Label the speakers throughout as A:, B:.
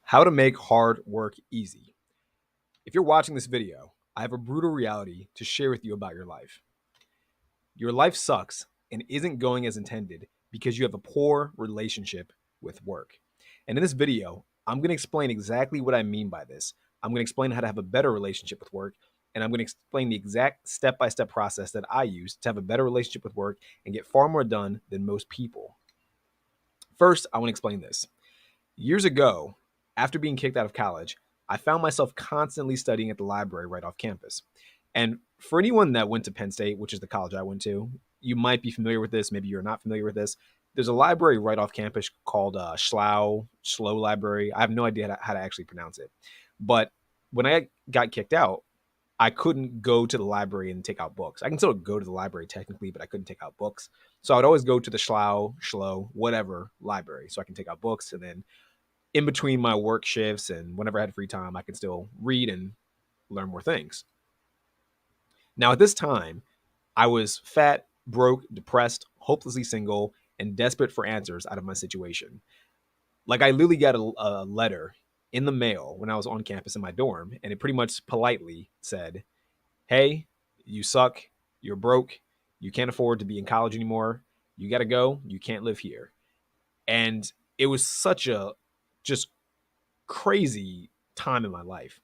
A: How to make hard work easy. If you're watching this video, I have a brutal reality to share with you about your life. Your life sucks and isn't going as intended because you have a poor relationship with work. And in this video, I'm going to explain exactly what I mean by this. I'm going to explain how to have a better relationship with work, and I'm going to explain the exact step by step process that I use to have a better relationship with work and get far more done than most people. First, I want to explain this. Years ago, after being kicked out of college, I found myself constantly studying at the library right off campus. And for anyone that went to Penn State, which is the college I went to, you might be familiar with this. Maybe you're not familiar with this. There's a library right off campus called Slow Library. I have no idea how to actually pronounce it. But when I got kicked out, I couldn't go to the library and take out books. I can still go to the library technically, but I couldn't take out books. So I would always go to the whatever library so I can take out books. And then in between my work shifts and whenever I had free time, I could still read and learn more things. Now, at this time, I was fat, broke, depressed, hopelessly single, and desperate for answers out of my situation. Like, I literally got a letter in the mail when I was on campus in my dorm, and it pretty much politely said, "Hey, you suck, you're broke, you can't afford to be in college anymore, you got to go, you can't live here." And it was such a just crazy time in my life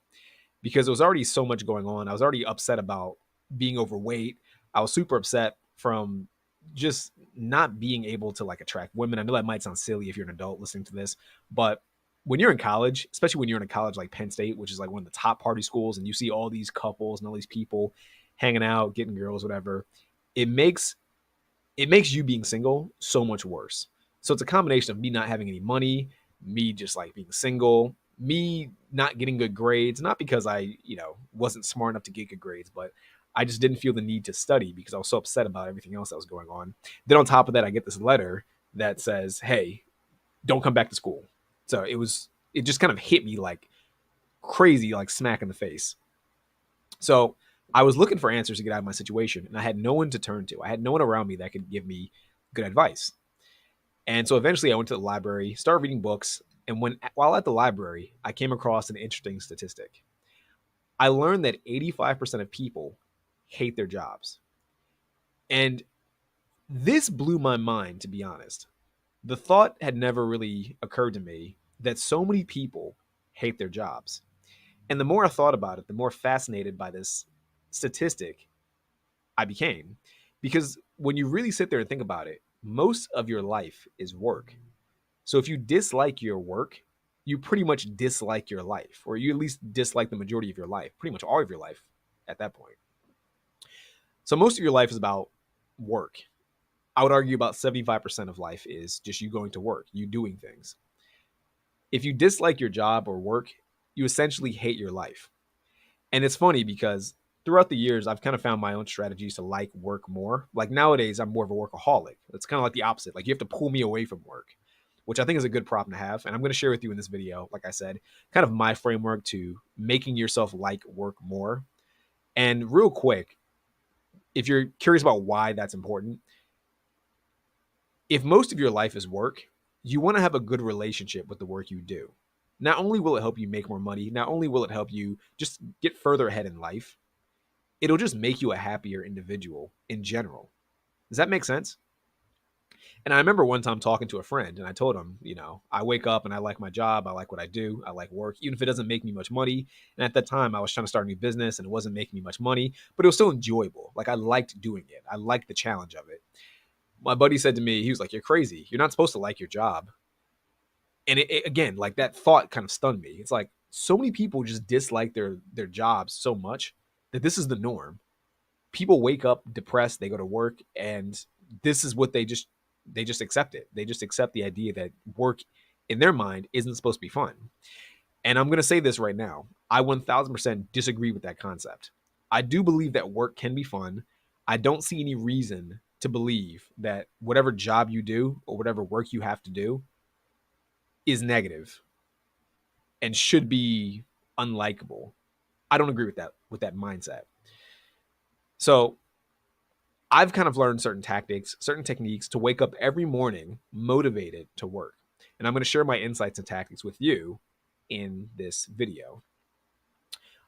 A: because there was already so much going on. I was already upset about being overweight. I was super upset from just not being able to like attract women. I know that might sound silly if you're an adult listening to this, but when you're in college, especially when you're in a college like Penn State, which is like one of the top party schools, and you see all these couples and all these people hanging out, getting girls, whatever, it makes you being single so much worse. So it's a combination of me not having any money, me just like being single, me not getting good grades, not because I wasn't smart enough to get good grades, but I just didn't feel the need to study because I was so upset about everything else that was going on. Then on top of that, I get this letter that says, "Hey, don't come back to school." So it just kind of hit me like crazy, like smack in the face. So I was looking for answers to get out of my situation, and I had no one to turn to. I had no one around me that could give me good advice. And so eventually I went to the library, started reading books, and while at the library, I came across an interesting statistic. I learned that 85% of people hate their jobs. And this blew my mind, to be honest. The thought had never really occurred to me that so many people hate their jobs. And the more I thought about it, the more fascinated by this statistic I became. Because when you really sit there and think about it, most of your life is work. So if you dislike your work, you pretty much dislike your life, or you at least dislike the majority of your life, pretty much all of your life at that point. So most of your life is about work. I would argue about 75% of life is just you going to work, you doing things. If you dislike your job or work, you essentially hate your life. And it's funny because throughout the years, I've kind of found my own strategies to like work more. Like nowadays, I'm more of a workaholic. It's kind of like the opposite. Like you have to pull me away from work, which I think is a good problem to have. And I'm going to share with you in this video, like I said, kind of my framework to making yourself like work more. And real quick, if you're curious about why that's important, if most of your life is work, you want to have a good relationship with the work you do. Not only will it help you make more money, not only will it help you just get further ahead in life, it'll just make you a happier individual in general. Does that make sense? And I remember one time talking to a friend and I told him, I wake up and I like my job. I like what I do. I like work, even if it doesn't make me much money. And at that time, I was trying to start a new business and it wasn't making me much money, but it was still enjoyable. Like I liked doing it. I liked the challenge of it. My buddy said to me, he was like, "You're crazy. You're not supposed to like your job." And again, like that thought kind of stunned me. It's like so many people just dislike their jobs so much that this is the norm. People wake up depressed, they go to work, and this is what they just accept it. They just accept the idea that work in their mind isn't supposed to be fun. And I'm going to say this right now. I 1000% disagree with that concept. I do believe that work can be fun. I don't see any reason to believe that whatever job you do or whatever work you have to do is negative and should be unlikable. I don't agree with that mindset. So I've kind of learned certain tactics, certain techniques to wake up every morning motivated to work. And I'm going to share my insights and tactics with you in this video.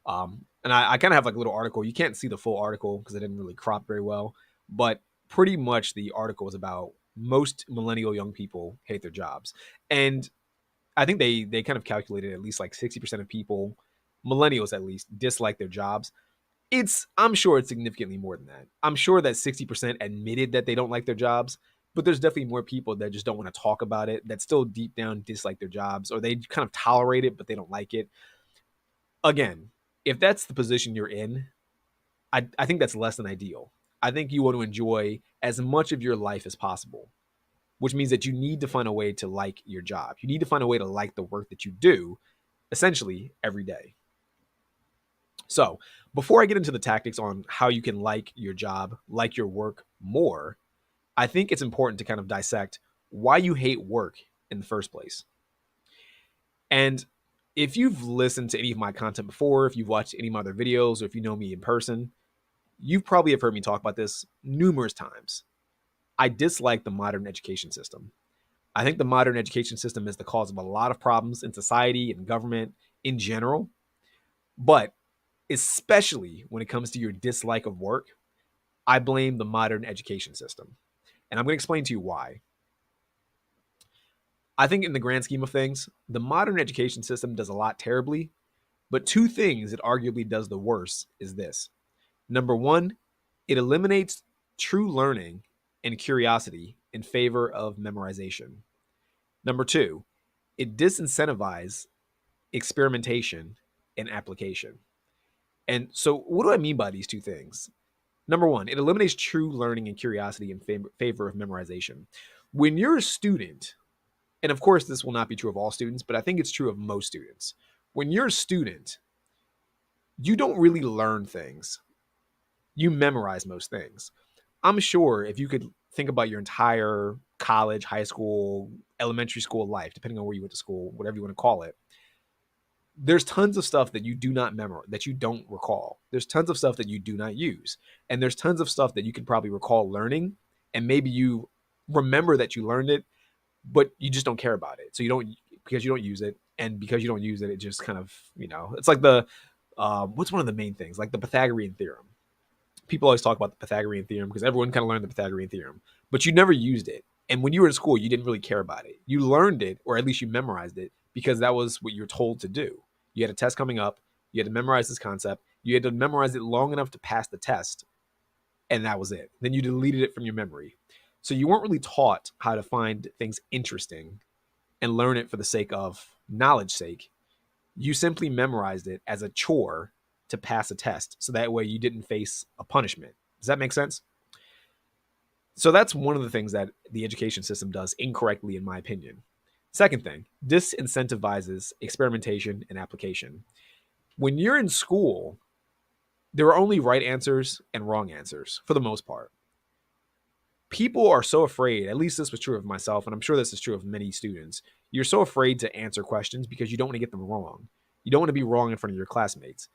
A: And I kind of have like a little article. You can't see the full article because I didn't really crop very well, but pretty much the article is about most millennial young people hate their jobs. And I think they kind of calculated at least like 60% of people, millennials at least, dislike their jobs. I'm sure it's significantly more than that. I'm sure that 60% admitted that they don't like their jobs, but there's definitely more people that just don't want to talk about it, that still deep down dislike their jobs, or they kind of tolerate it, but they don't like it. Again, if that's the position you're in, I think that's less than ideal. I think you want to enjoy as much of your life as possible, which means that you need to find a way to like your job. You need to find a way to like the work that you do, essentially every day. So, before I get into the tactics on how you can like your job, like your work more, I think it's important to kind of dissect why you hate work in the first place. And if you've listened to any of my content before, if you've watched any of my other videos, or if you know me in person, you probably have heard me talk about this numerous times. I dislike the modern education system. I think the modern education system is the cause of a lot of problems in society and government in general, but especially when it comes to your dislike of work, I blame the modern education system. And I'm going to explain to you why. I think in the grand scheme of things, the modern education system does a lot terribly, but two things it arguably does the worst is this. Number one, it eliminates true learning and curiosity in favor of memorization. Number two, it disincentivizes experimentation and application. And so, what do I mean by these two things? Number one, it eliminates true learning and curiosity in favor of memorization. When you're a student, and of course, this will not be true of all students, but I think it's true of most students. When you're a student, you don't really learn things, you memorize most things. I'm sure if you could think about your entire college, high school, elementary school life, depending on where you went to school, whatever you want to call it, there's tons of stuff that you do not memorize, that you don't recall. There's tons of stuff that you do not use. And there's tons of stuff that you could probably recall learning. And maybe you remember that you learned it, but you just don't care about it. So you don't, because you don't use it. And because you don't use it, it just kind of, it's like what's one of the main things? Like the Pythagorean theorem. People always talk about the Pythagorean theorem because everyone kind of learned the Pythagorean theorem, but you never used it. And when you were in school, you didn't really care about it. You learned it, or at least you memorized it, because that was what you're told to do. You had a test coming up. You had to memorize this concept. You had to memorize it long enough to pass the test, and that was it. Then you deleted it from your memory. So you weren't really taught how to find things interesting and learn it for the sake of knowledge's sake. You simply memorized it as a chore to pass a test, so that way you didn't face a punishment. Does that make sense? So that's one of the things that the education system does incorrectly, in my opinion. Second thing, disincentivizes experimentation and application. When you're in school, there are only right answers and wrong answers for the most part. People are so afraid, at least this was true of myself, and I'm sure this is true of many students. You're so afraid to answer questions because you don't want to get them wrong. You don't want to be wrong in front of your classmates.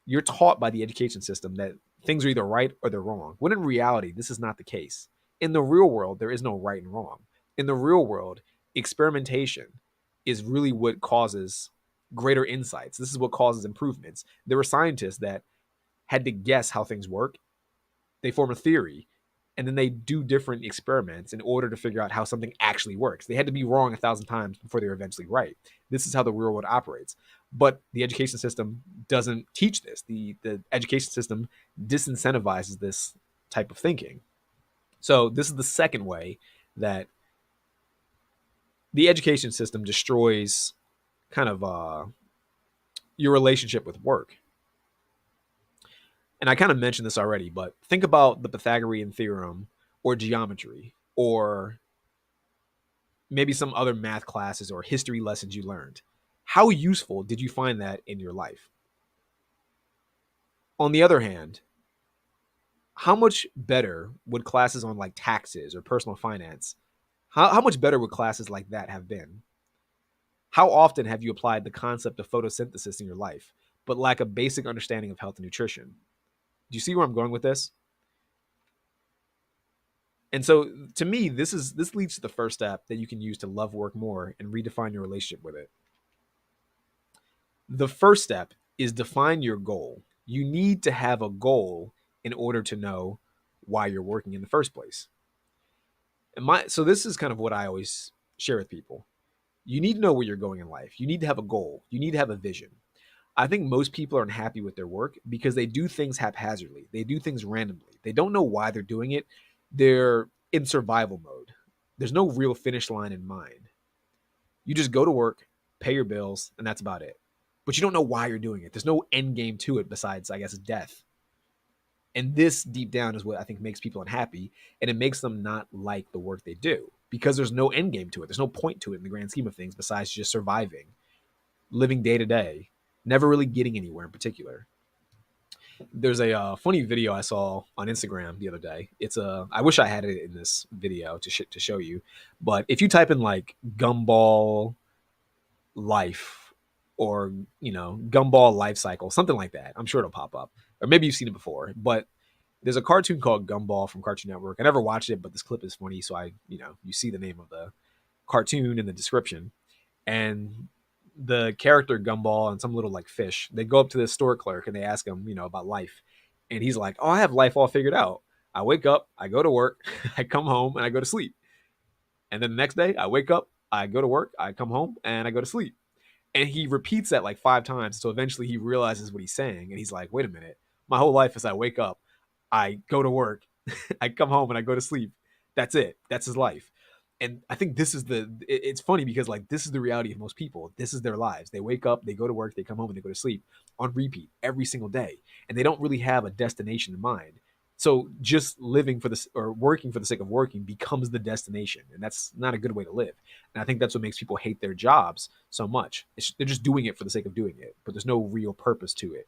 A: You're taught by the education system that things are either right or they're wrong, when in reality, this is not the case. In the real world, there is no right and wrong. In the real world, experimentation is really what causes greater insights. This is what causes improvements. There were scientists that had to guess how things work. They form a theory, and then they do different experiments in order to figure out how something actually works. They had to be wrong 1,000 times before they were eventually right. This is how the real world operates. But the education system doesn't teach this. The education system disincentivizes this type of thinking. So this is the second way that the education system destroys kind of your relationship with work. And I kind of mentioned this already, but think about the Pythagorean theorem or geometry or maybe some other math classes or history lessons you learned. How useful did you find that in your life? On the other hand, how much better would classes on like taxes or personal finance, how much better would classes like that have been? How often have you applied the concept of photosynthesis in your life, but lack a basic understanding of health and nutrition? Do you see where I'm going with this? And so to me, this leads to the first step that you can use to love work more and redefine your relationship with it. The first step is define your goal. You need to have a goal in order to know why you're working in the first place. So this is kind of what I always share with people. You need to know where you're going in life. You need to have a goal. You need to have a vision. I think most people are unhappy with their work because they do things haphazardly. They do things randomly. They don't know why they're doing it. They're in survival mode. There's no real finish line in mind. You just go to work, pay your bills, and that's about it. But you don't know why you're doing it. There's no end game to it besides, I guess, death. And this deep down is what I think makes people unhappy, and it makes them not like the work they do because there's no end game to it. There's no point to it in the grand scheme of things besides just surviving, living day to day, never really getting anywhere in particular. There's a funny video I saw on Instagram the other day. I wish I had it in this video to show you, but if you type in like gumball life or gumball life cycle, something like that, I'm sure it'll pop up, or maybe you've seen it before. But there's a cartoon called Gumball from Cartoon Network. I never watched it, but this clip is funny, so you see the name of the cartoon in the description, and the character Gumball and some little like fish, they go up to the store clerk and they ask him, about life, and he's like, "Oh, I have life all figured out. I wake up, I go to work, I come home, and I go to sleep. And then the next day, I wake up, I go to work, I come home, and I go to sleep." And he repeats that like 5 times. So eventually he realizes what he's saying. And he's like, wait a minute. My whole life is I wake up, I go to work, I come home, and I go to sleep. That's it. That's his life. And I think it's funny because like this is the reality of most people. This is their lives. They wake up, they go to work, they come home, and they go to sleep on repeat every single day. And they don't really have a destination in mind. So just living for this or working for the sake of working becomes the destination. And that's not a good way to live. And I think that's what makes people hate their jobs so much. They're just doing it for the sake of doing it, but there's no real purpose to it.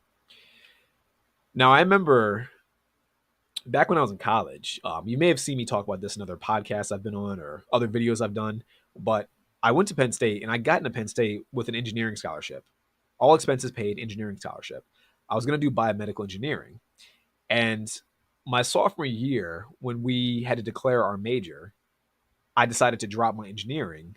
A: Now, I remember back when I was in college, you may have seen me talk about this in other podcasts I've been on or other videos I've done, but I went to Penn State and I got into Penn State with an engineering scholarship, all expenses paid engineering scholarship. I was going to do biomedical engineering. And my sophomore year, when we had to declare our major, I decided to drop my engineering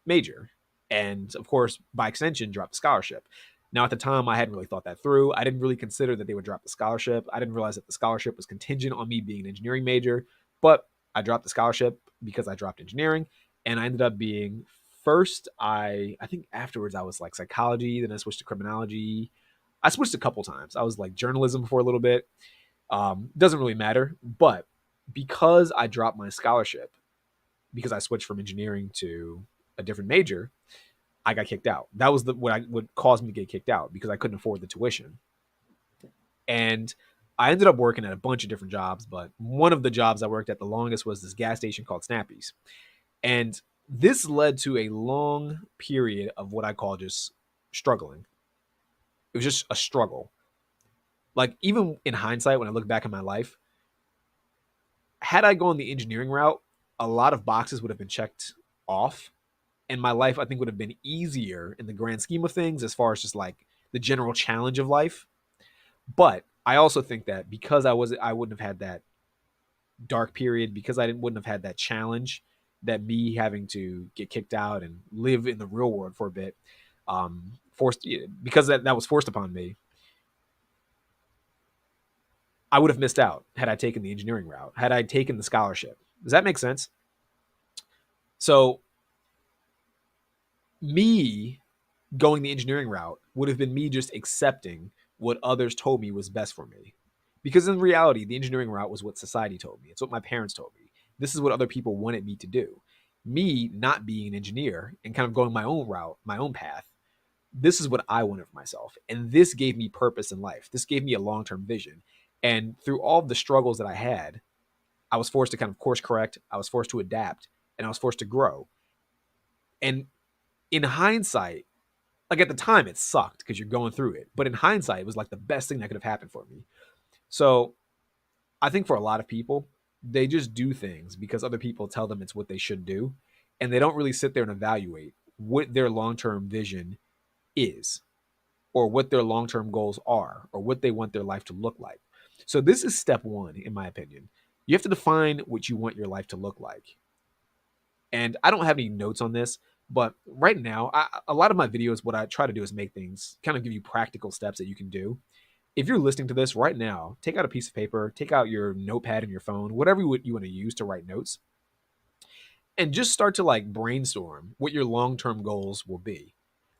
A: major. And of course, by extension, drop the scholarship. Now, at the time, I hadn't really thought that through. I didn't really consider that they would drop the scholarship. I didn't realize that the scholarship was contingent on me being an engineering major. But I dropped the scholarship because I dropped engineering. And I ended up being first. I think afterwards I was like psychology. Then I switched to criminology. I switched a couple times. I was like journalism for a little bit. Doesn't really matter. But because I dropped my scholarship, because I switched from engineering to a different major, I got kicked out. That was what caused me to get kicked out because I couldn't afford the tuition. And I ended up working at a bunch of different jobs, but one of the jobs I worked at the longest was this gas station called Snappy's. And this led to a long period of what I call just struggling. It was just a struggle. Like, even in hindsight, when I look back at my life, had I gone the engineering route, a lot of boxes would have been checked off. And my life, I think, would have been easier in the grand scheme of things as far as just like the general challenge of life. But I also think that because I wouldn't have had that dark period, because wouldn't have had that challenge, that me having to get kicked out and live in the real world for a bit, forced because that was forced upon me, I would have missed out had I taken the engineering route, had I taken the scholarship. Does that make sense? So me going the engineering route would have been me just accepting what others told me was best for me. Because in reality, the engineering route was what society told me. It's what my parents told me. This is what other people wanted me to do. Me not being an engineer and kind of going my own route, my own path, this is what I wanted for myself. And this gave me purpose in life. This gave me a long-term vision. And through all of the struggles that I had, I was forced to kind of course correct. I was forced to adapt, and I was forced to grow. And in hindsight, like at the time it sucked because you're going through it, but in hindsight it was like the best thing that could have happened for me. So I think for a lot of people, they just do things because other people tell them it's what they should do, and they don't really sit there and evaluate what their long-term vision is, or what their long-term goals are, or what they want their life to look like. So this is step one, in my opinion. You have to define what you want your life to look like. And I don't have any notes on this, But right now, a lot of my videos, what I try to do is make things kind of give you practical steps that you can do. If you're listening to this right now, take out a piece of paper, take out your notepad and your phone, whatever you want to use to write notes, and just start to like brainstorm what your long-term goals will be.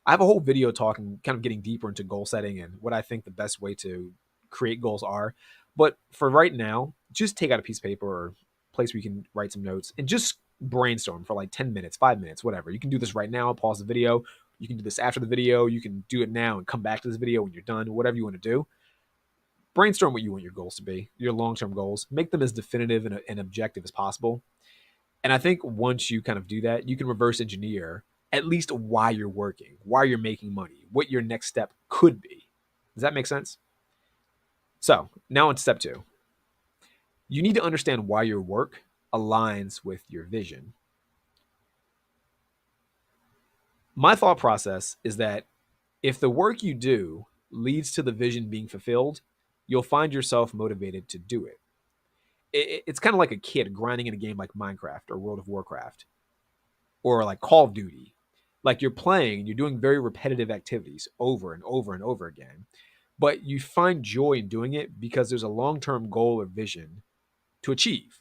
A: I have a whole video talking, kind of getting deeper into goal setting and what I think the best way to create goals are. But for right now, just take out a piece of paper or place where you can write some notes and just brainstorm for like 10 minutes, 5 minutes, whatever. You can do this right now, pause the video. You can do this after the video. You can do it now and come back to this video when you're done, whatever you want to do. Brainstorm what you want your goals to be, your long-term goals. Make them as definitive and objective as possible. And I think once you kind of do that, you can reverse engineer at least why you're working, why you're making money, what your next step could be. Does that make sense? So now on step 2, you need to understand why your work aligns with your vision. My thought process is that if the work you do leads to the vision being fulfilled, you'll find yourself motivated to do it. It's kind of like a kid grinding in a game like Minecraft or World of Warcraft or like Call of Duty. Like you're playing and you're doing very repetitive activities over and over and over again, but you find joy in doing it because there's a long-term goal or vision to achieve.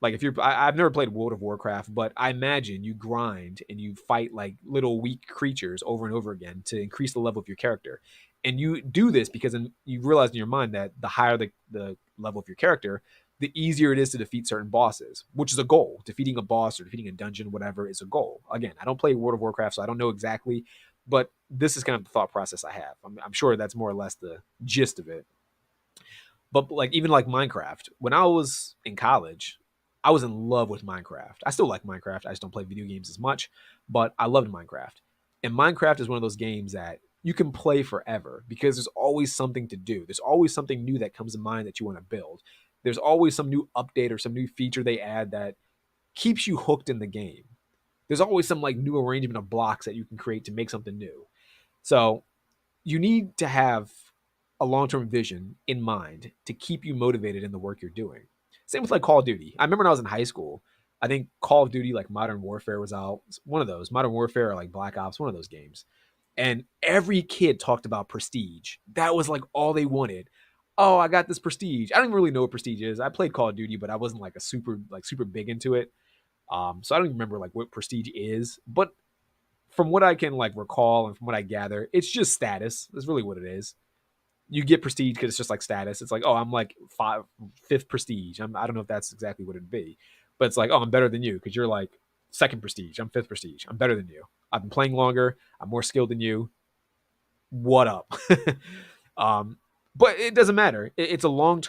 A: Like if you're, I've never played World of Warcraft, but I imagine you grind and you fight like little weak creatures over and over again to increase the level of your character. And you do this because you realize in your mind that the higher the level of your character, the easier it is to defeat certain bosses, which is a goal. Defeating a boss or defeating a dungeon, whatever, is a goal. Again, I don't play World of Warcraft, so I don't know exactly, but this is kind of the thought process I have. I'm sure that's more or less the gist of it. But like even like Minecraft, when I was in college, I was in love with Minecraft. I still like Minecraft. I just don't play video games as much, but I loved Minecraft. And Minecraft is one of those games that you can play forever because there's always something to do. There's always something new that comes to mind that you want to build. There's always some new update or some new feature they add that keeps you hooked in the game. There's always some like new arrangement of blocks that you can create to make something new. So you need to have a long-term vision in mind to keep you motivated in the work you're doing. Same with like Call of Duty. I remember when I was in high school, I think Call of Duty like Modern Warfare was out. One of those, Modern Warfare or like Black Ops, one of those games. And every kid talked about prestige. That was like all they wanted. Oh, I got this prestige. I don't even really know what prestige is. I played Call of Duty, but I wasn't like a super big into it. So I don't even remember like what prestige is. But from what I can like recall and from what I gather, it's just status. That's really what it is. You get prestige because it's just like status. It's like, oh, I'm like fifth prestige. I don't know if that's exactly what it'd be, but it's like, oh, I'm better than you because you're like second prestige. I'm fifth prestige. I'm better than you. I've been playing longer. I'm more skilled than you. What up? um, but it doesn't matter. It's a it's a long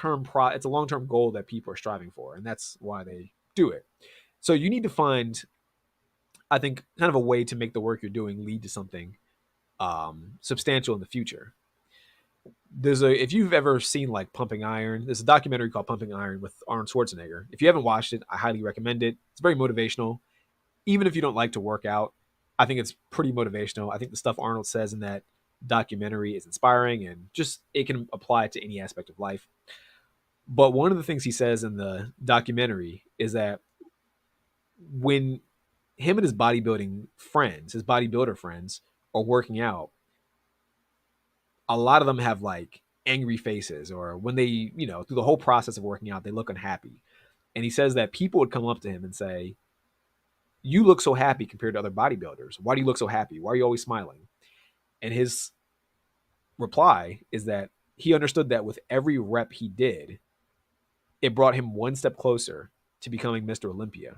A: term goal that people are striving for, and that's why they do it. So you need to find, I think, kind of a way to make the work you're doing lead to something substantial in the future. If you've ever seen like Pumping Iron, there's a documentary called Pumping Iron with Arnold Schwarzenegger. If you haven't watched it, I highly recommend it. It's very motivational. Even if you don't like to work out, I think it's pretty motivational. I think the stuff Arnold says in that documentary is inspiring and just it can apply to any aspect of life. But one of the things he says in the documentary is that when him and his bodybuilder friends are working out, a lot of them have like angry faces, or when they, through the whole process of working out, they look unhappy. And he says that people would come up to him and say, "You look so happy compared to other bodybuilders. Why do you look so happy? Why are you always smiling?" And his reply is that he understood that with every rep he did, it brought him one step closer to becoming Mr. Olympia.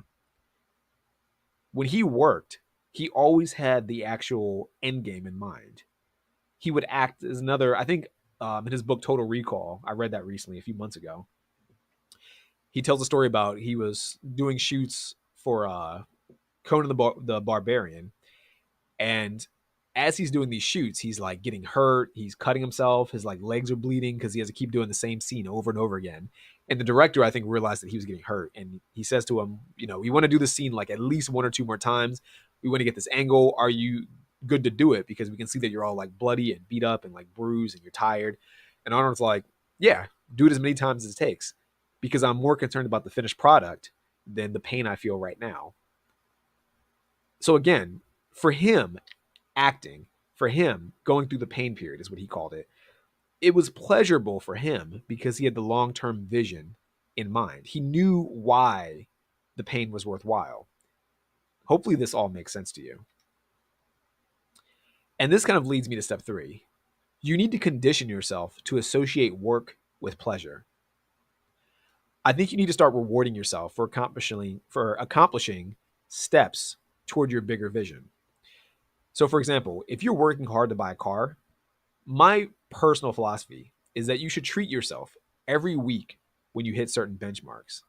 A: When he worked, he always had the actual end game in mind. He would act as another, I think, in his book Total Recall, I read that recently a few months ago. He tells a story about he was doing shoots for Conan the Barbarian, and as he's doing these shoots, he's like getting hurt. He's cutting himself. His like legs are bleeding because he has to keep doing the same scene over and over again. And the director, I think, realized that he was getting hurt, and he says to him, "We want to do the scene like at least one or two more times. We want to get this angle. Are you good to do it? Because we can see that you're all like bloody and beat up and like bruised and you're tired." And Arnold's like, "Yeah, do it as many times as it takes, because I'm more concerned about the finished product than the pain I feel right now." So again, For him, acting, for him, going through the pain period is what he called it. It was pleasurable for him because he had the long-term vision in mind. He knew why the pain was worthwhile. Hopefully this all makes sense to you. And this kind of leads me to step 3. You need to condition yourself to associate work with pleasure. I think you need to start rewarding yourself for accomplishing steps toward your bigger vision. So for example, if you're working hard to buy a car, my personal philosophy is that you should treat yourself every week when you hit certain benchmarks.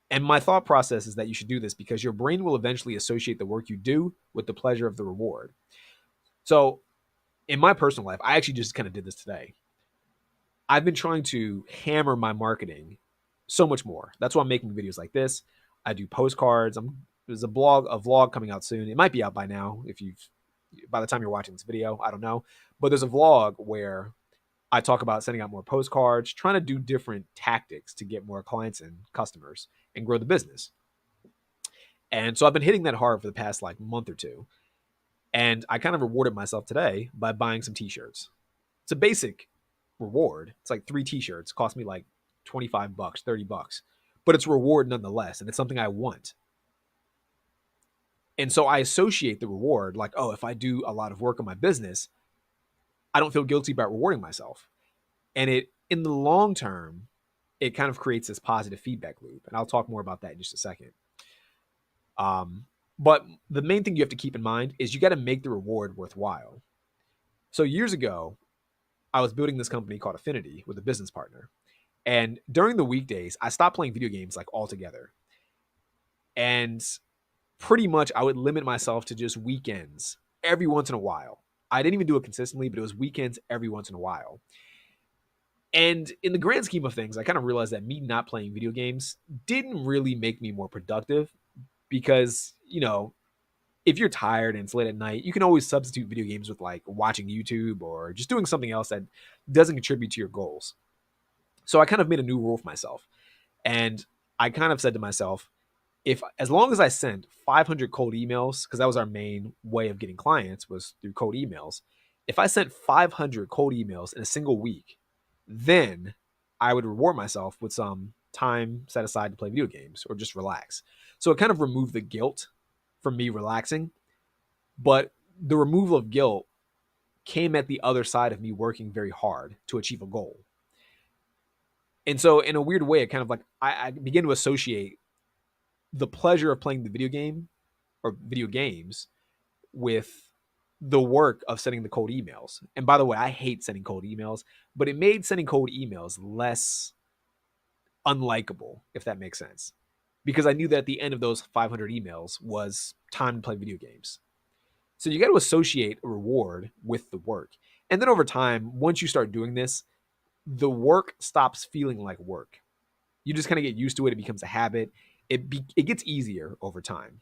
A: And my thought process is that you should do this because your brain will eventually associate the work you do with the pleasure of the reward. So in my personal life, I actually just kind of did this today. I've been trying to hammer my marketing so much more. That's why I'm making videos like this. I do postcards. There's a vlog coming out soon. It might be out by now by the time you're watching this video, I don't know. But there's a vlog where I talk about sending out more postcards, trying to do different tactics to get more clients and customers and grow the business. And so I've been hitting that hard for the past like month or two. And I kind of rewarded myself today by buying some t-shirts. It's a basic reward. It's like 3 t-shirts, cost me like $25, $30, but it's a reward nonetheless. And it's something I want. And so I associate the reward like, oh, if I do a lot of work on my business, I don't feel guilty about rewarding myself. And in the long term, it kind of creates this positive feedback loop. And I'll talk more about that in just a second. But the main thing you have to keep in mind is you got to make the reward worthwhile. So years ago, I was building this company called Affinity with a business partner. And during the weekdays, I stopped playing video games like altogether. And pretty much I would limit myself to just weekends every once in a while. I didn't even do it consistently, but it was weekends every once in a while. And in the grand scheme of things, I kind of realized that me not playing video games didn't really make me more productive because, if you're tired and it's late at night, you can always substitute video games with like watching YouTube or just doing something else that doesn't contribute to your goals. So I kind of made a new rule for myself. And I kind of said to myself, as long as I sent 500 cold emails, because that was our main way of getting clients was through cold emails. If I sent 500 cold emails in a single week, then I would reward myself with some time set aside to play video games or just relax. So it kind of removed the guilt from me relaxing, but the removal of guilt came at the other side of me working very hard to achieve a goal. And so in a weird way, it kind of like I began to associate the pleasure of playing the video game or video games with the work of sending the cold emails. And by the way, I hate sending cold emails, but it made sending cold emails less unlikable, if that makes sense. Because I knew that at the end of those 500 emails was time to play video games. So you got to associate a reward with the work. And then over time, once you start doing this, the work stops feeling like work. You just kind of get used to it. It becomes a habit. It gets easier over time.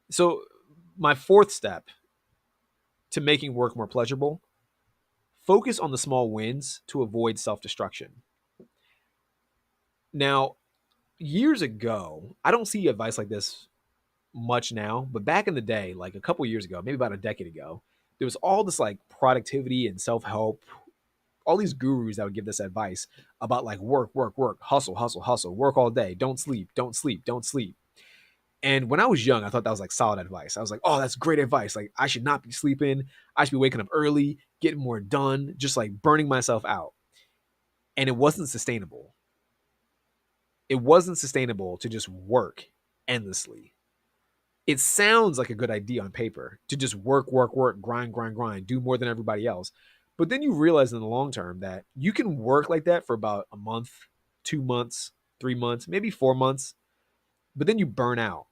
A: So my 4th step to making work more pleasurable, focus on the small wins to avoid self-destruction. Now, years ago, I don't see advice like this much now, but back in the day, like a couple years ago, maybe about a decade ago, there was all this like productivity and self-help, all these gurus that would give this advice about like work, hustle, work all day, don't sleep. And when I was young, I thought that was like solid advice. I was like, oh, that's great advice. Like I should not be sleeping. I should be waking up early, getting more done, just like burning myself out. And it wasn't sustainable. It wasn't sustainable to just work endlessly. It sounds like a good idea on paper to just work, grind, do more than everybody else. But then you realize in the long term that you can work like that for about a month, 2 months, 3 months, maybe 4 months, but then you burn out.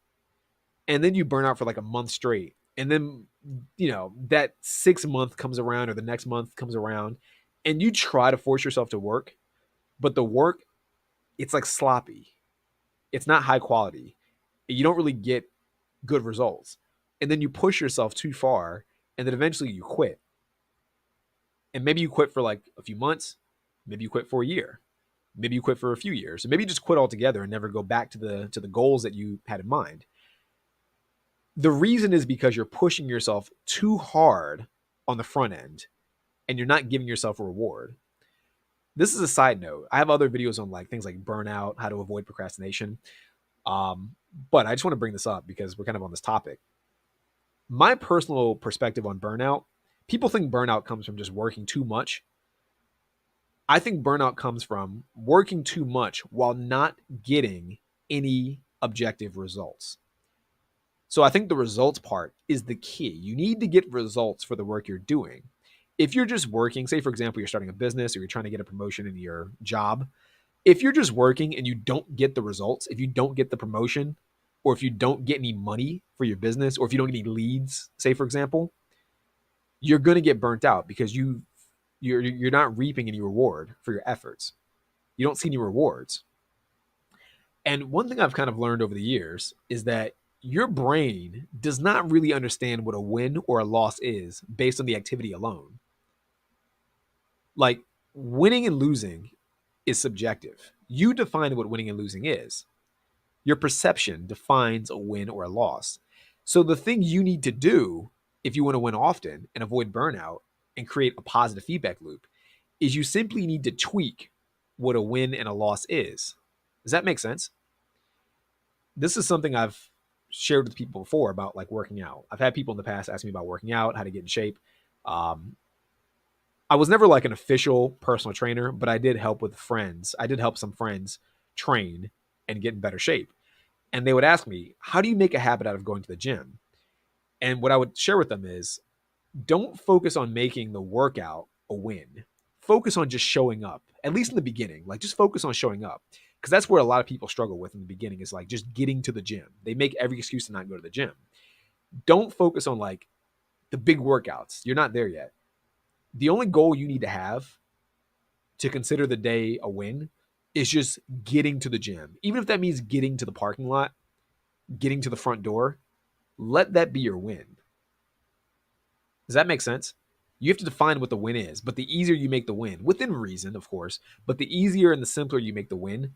A: And then you burn out for like a month straight. And then, that 6 month comes around or the next month comes around and you try to force yourself to work, but the work, it's like sloppy. It's not high quality. You don't really get good results. And then you push yourself too far and then eventually you quit. And maybe you quit for like a few months. Maybe you quit for a year. Maybe you quit for a few years. Or maybe you just quit altogether and never go back to the goals that you had in mind. The reason is because you're pushing yourself too hard on the front end and you're not giving yourself a reward. This is a side note. I have other videos on like things like burnout, how to avoid procrastination. But I just want to bring this up because we're kind of on this topic. My personal perspective on burnout, people think burnout comes from just working too much. I think burnout comes from working too much while not getting any objective results. So I think the results part is the key. You need to get results for the work you're doing. If you're just working, say for example, you're starting a business or you're trying to get a promotion in your job, if you're just working and you don't get the results, if you don't get the promotion, or if you don't get any money for your business, or if you don't get any leads, say for example, you're going to get burnt out because you're not reaping any reward for your efforts. You don't see any rewards. And one thing I've kind of learned over the years is that your brain does not really understand what a win or a loss is based on the activity alone. Like winning and losing is subjective. You define what winning and losing is. Your perception defines a win or a loss. So the thing you need to do if you want to win often and avoid burnout and create a positive feedback loop is you simply need to tweak what a win and a loss is. Does that make sense? This is something I've shared with people before about like working out. I've had people in the past ask me about working out, how to get in shape. Um, I was never like an official personal trainer, but I did help with friends. I did help some friends train and get in better shape. And they would ask me, how do you make a habit out of going to the gym? And what I would share with them is don't focus on making the workout a win. Focus on just showing up, at least in the beginning. Like just focus on showing up. Because that's where a lot of people struggle with in the beginning is like just getting to the gym. They make every excuse to not go to the gym. Don't focus on like the big workouts. You're not there yet. The only goal you need to have to consider the day a win is just getting to the gym. Even if that means getting to the parking lot, getting to the front door, let that be your win. Does that make sense? You have to define what the win is, but the easier you make the win, within reason, of course, but the easier and the simpler you make the win,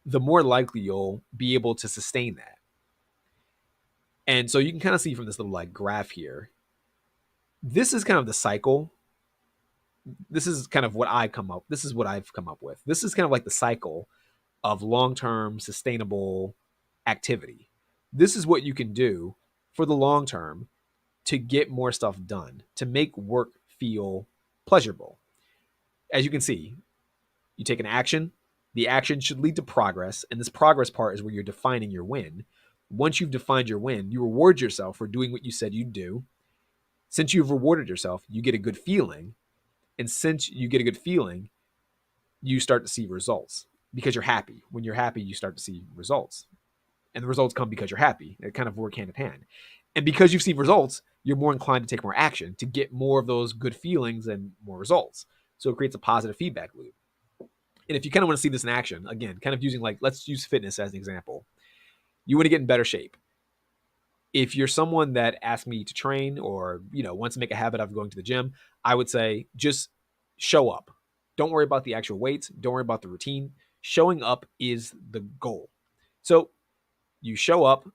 A: the more likely you'll be able to sustain that. And so you can kind of see from this little like graph here, this is kind of the cycle. This is kind of what I come up. This is what I've come up with. This is kind of like the cycle of long-term sustainable activity. This is what you can do for the long term to get more stuff done, to make work feel pleasurable. As you can see, you take an action, the action should lead to progress, and this progress part is where you're defining your win. Once you've defined your win, you reward yourself for doing what you said you'd do. Since you've rewarded yourself, you get a good feeling. And since you get a good feeling, you start to see results because you're happy. When you're happy, you start to see results. And the results come because you're happy. They kind of work hand in hand. And because you've seen results, you're more inclined to take more action to get more of those good feelings and more results. So it creates a positive feedback loop. And if you kind of want to see this in action, again, kind of using like, let's use fitness as an example. You want to get in better shape. If you're someone that asks me to train or, wants to make a habit of going to the gym, I would say just show up. Don't worry about the actual weights. Don't worry about the routine. Showing up is the goal. So you show up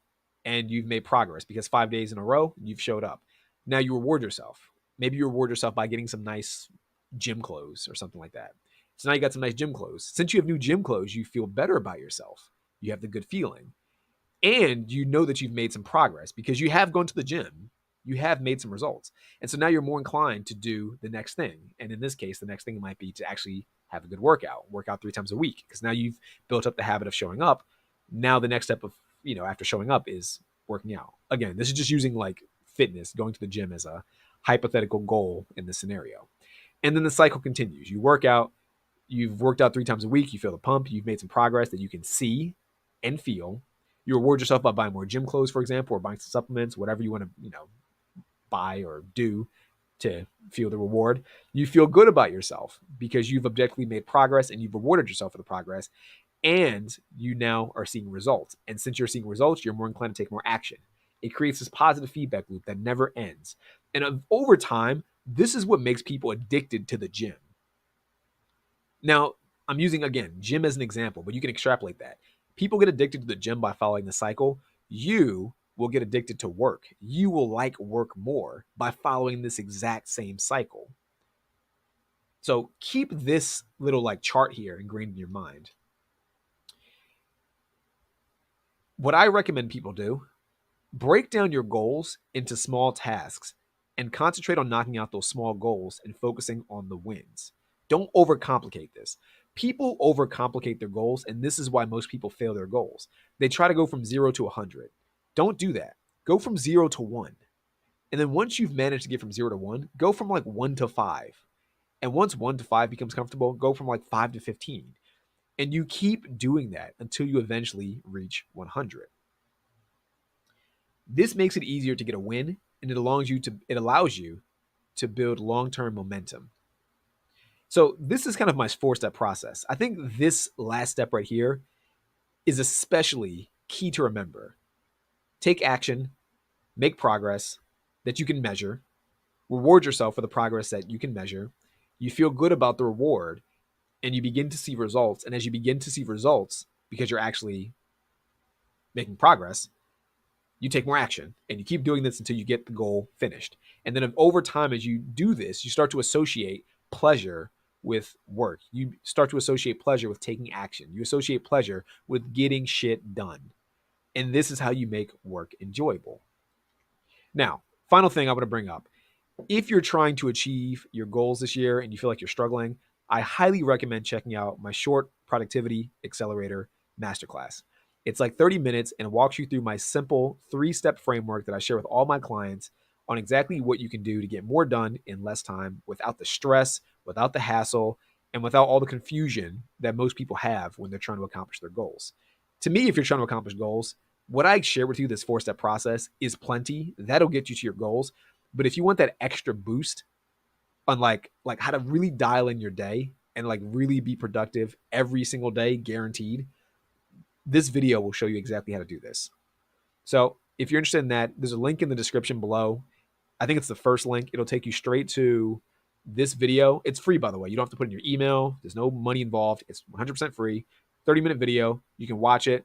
A: and you've made progress because 5 days in a row, you've showed up. Now you reward yourself. Maybe you reward yourself by getting some nice gym clothes or something like that. So now you got some nice gym clothes. Since you have new gym clothes, you feel better about yourself. You have the good feeling. And you know that you've made some progress because you have gone to the gym. You have made some results. And so now you're more inclined to do the next thing. And in this case, the next thing might be to actually have a good work out 3 times a week because now you've built up the habit of showing up. Now the next step of, after showing up is working out. Again, this is just using like fitness, going to the gym as a hypothetical goal in this scenario. And then the cycle continues. You work out, you've worked out 3 times a week, you feel the pump, you've made some progress that you can see and feel. You reward yourself by buying more gym clothes, for example, or buying some supplements, whatever you want to, buy or do to feel the reward. You feel good about yourself because you've objectively made progress and you've rewarded yourself for the progress. And you now are seeing results. And since you're seeing results, you're more inclined to take more action. It creates this positive feedback loop that never ends. And over time, this is what makes people addicted to the gym. Now, I'm using, again, gym as an example, but you can extrapolate that. People get addicted to the gym by following the cycle. You will get addicted to work. You will like work more by following this exact same cycle. So keep this little like chart here ingrained in your mind. What I recommend people do, break down your goals into small tasks and concentrate on knocking out those small goals and focusing on the wins. Don't overcomplicate this. People overcomplicate their goals, and this is why most people fail their goals. They try to go from 0 to 100. Don't do that. Go from 0 to 1. And then once you've managed to get from 0 to 1, go from like 1 to 5. And once 1 to 5 becomes comfortable, go from like 5 to 15. And you keep doing that until you eventually reach 100. This makes it easier to get a win, and it allows you to build long-term momentum. So this is kind of my 4-step process. I think this last step right here is especially key to remember. Take action, make progress that you can measure, reward yourself for the progress that you can measure. You feel good about the reward, and you begin to see results. And as you begin to see results, because you're actually making progress, you take more action, and you keep doing this until you get the goal finished. And then over time, as you do this, you start to associate pleasure with work. You start to associate pleasure with taking action. You associate pleasure with getting shit done. And this is how you make work enjoyable. Now, final thing I want to bring up. If you're trying to achieve your goals this year and you feel like you're struggling, I highly recommend checking out my short productivity accelerator masterclass. It's like 30 minutes and it walks you through my simple 3-step framework that I share with all my clients on exactly what you can do to get more done in less time without the stress, without the hassle, and without all the confusion that most people have when they're trying to accomplish their goals. To me, if you're trying to accomplish goals, what I share with you, this 4-step process, is plenty. That'll get you to your goals. But if you want that extra boost on like how to really dial in your day and like really be productive every single day, guaranteed, this video will show you exactly how to do this. So if you're interested in that, there's a link in the description below. I think it's the first link. It'll take you straight to this video. It's free, by the way. You don't have to put in your email. There's no money involved. It's 100% free. 30-minute video. You can watch it.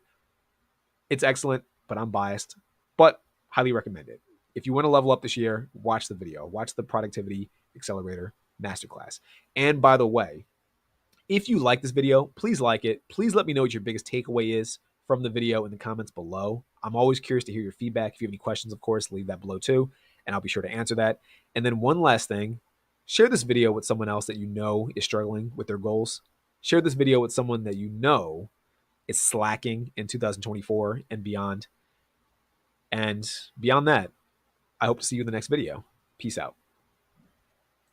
A: It's excellent, but I'm biased. But highly recommend it. If you want to level up this year, watch the video. Watch the Productivity Accelerator Masterclass. And by the way, if you like this video, please like it. Please let me know what your biggest takeaway is from the video in the comments below. I'm always curious to hear your feedback. If you have any questions, of course, leave that below too, and I'll be sure to answer that. And then one last thing, share this video with someone else that you know is struggling with their goals. Share this video with someone that you know is slacking in 2024 and beyond. And beyond that, I hope to see you in the next video. Peace out.